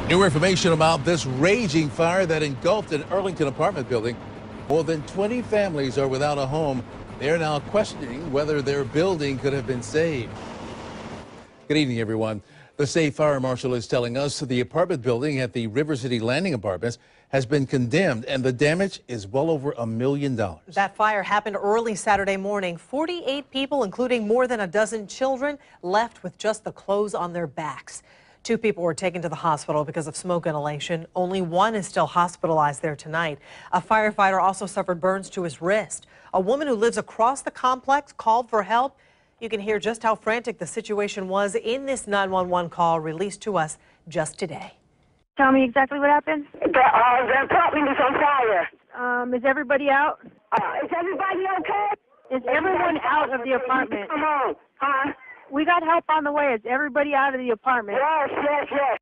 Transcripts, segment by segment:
New information about this raging fire that engulfed an Arlington apartment building. More than 20 families are without a home. They're now questioning whether their building could have been saved. Good evening, everyone. The state fire marshal is telling us the apartment building at the River City Landing Apartments has been condemned, and the damage is well over $1 million. That fire happened early Saturday morning. 48 people, including more than a dozen children, left with just the clothes on their backs. 2 people were taken to the hospital because of smoke inhalation. Only 1 is still hospitalized there tonight. A firefighter also suffered burns to his wrist. A woman who lives across the complex called for help. You can hear just how frantic the situation was in this 911 call released to us just today. Tell me exactly what happened. The apartment is on fire. Is everybody out? Is everybody okay? Is everyone out of the apartment? Come on, huh? We got help on the way. Is everybody out of the apartment? Yes.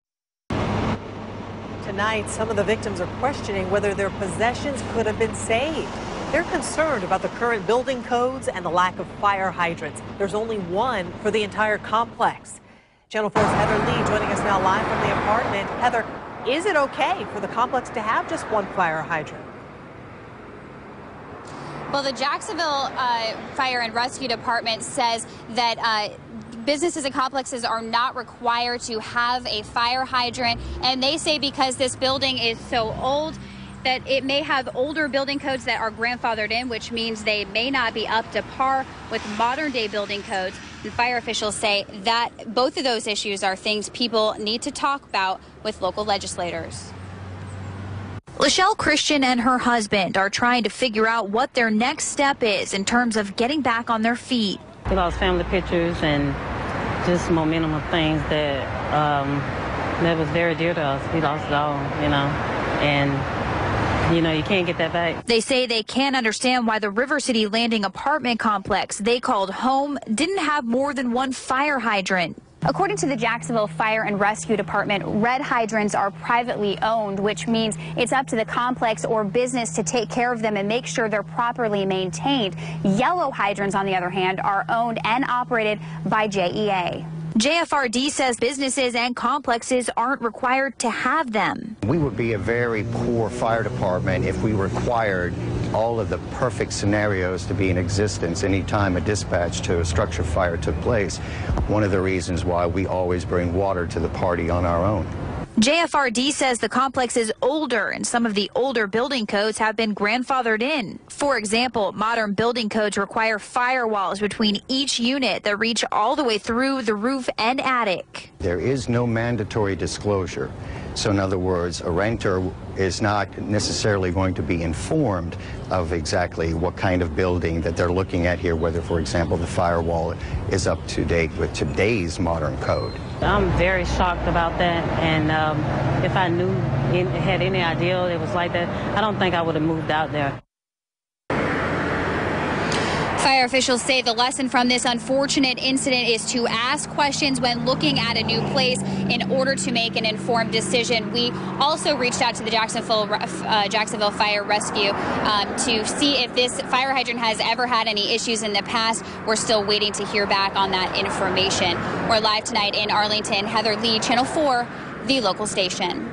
Tonight, some of the victims are questioning whether their possessions could have been saved. They're concerned about the current building codes and the lack of fire hydrants. There's only one for the entire complex. Channel 4's Heather Lee joining us now live from the apartment. Heather, is it okay for the complex to have just one fire hydrant? Well, the Jacksonville Fire and Rescue Department says that businesses and complexes are not required to have a fire hydrant, and they say because this building is so old that it may have older building codes that are grandfathered in, which means they may not be up to par with modern day building codes. And fire officials say that both of those issues are things people need to talk about with local legislators. Lachelle Christian and her husband are trying to figure out what their next step is in terms of getting back on their feet. We lost family pictures and just momentum of things that that was very dear to us. We lost it all, and you can't get that back. They say they can't understand why the River City Landing apartment complex they called home didn't have more than one fire hydrant. According to the Jacksonville Fire and Rescue Department, red hydrants are privately owned, which means it's up to the complex or business to take care of them and make sure they're properly maintained. Yellow hydrants, on the other hand, are owned and operated by JEA. JFRD says businesses and complexes aren't required to have them. We would be a very poor fire department if we required all of the perfect scenarios to be in existence anytime a dispatch to a structure fire took place. One of the reasons why we always bring water to the party on our own. JFRD says the complex is older and some of the older building codes have been grandfathered in. For example, modern building codes require firewalls between each unit that reach all the way through the roof and attic. There is no mandatory disclosure. So in other words, a renter is not necessarily going to be informed of exactly what kind of building that they're looking at here, whether, for example, the firewall is up to date with today's modern code. I'm very shocked about that, and if I had any idea it was like that, I don't think I would have moved out there. Fire officials say the lesson from this unfortunate incident is to ask questions when looking at a new place in order to make an informed decision. We also reached out to the Jacksonville Fire Rescue to see if this fire hydrant has ever had any issues in the past. We're still waiting to hear back on that information. We're live tonight in Arlington. Heather Lee, Channel 4, the local station.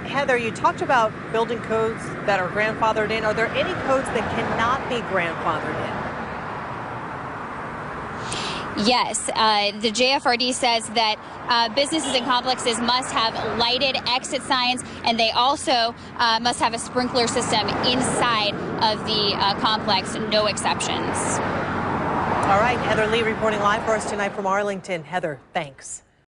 Heather, you talked about building codes that are grandfathered in. Are there any codes that cannot be grandfathered in? Yes, the JFRD says that businesses and complexes must have lighted exit signs, and they also must have a sprinkler system inside of the complex, no exceptions. All right, Heather Lee reporting live for us tonight from Arlington. Heather, thanks.